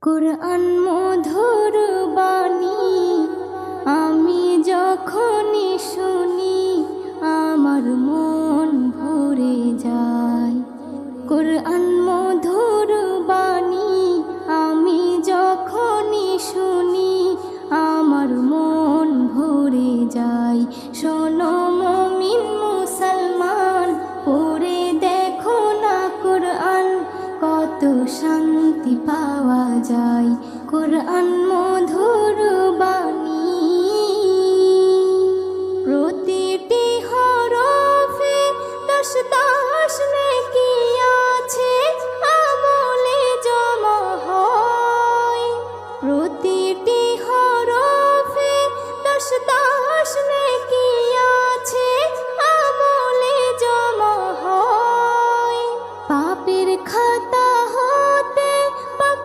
কুরআন মধুর বাণী আমি যখনই শুনি আমার মন ভরে যায়। কুরআন মধুর বাণী আমি যখনই শুনি আমার মন ভরে যায়। শোনো মুমিন মুসলমান, পড়ে দেখো না কুরআন, কত শান্তি পাওয়া যায়। কুরআন মধুর বাণী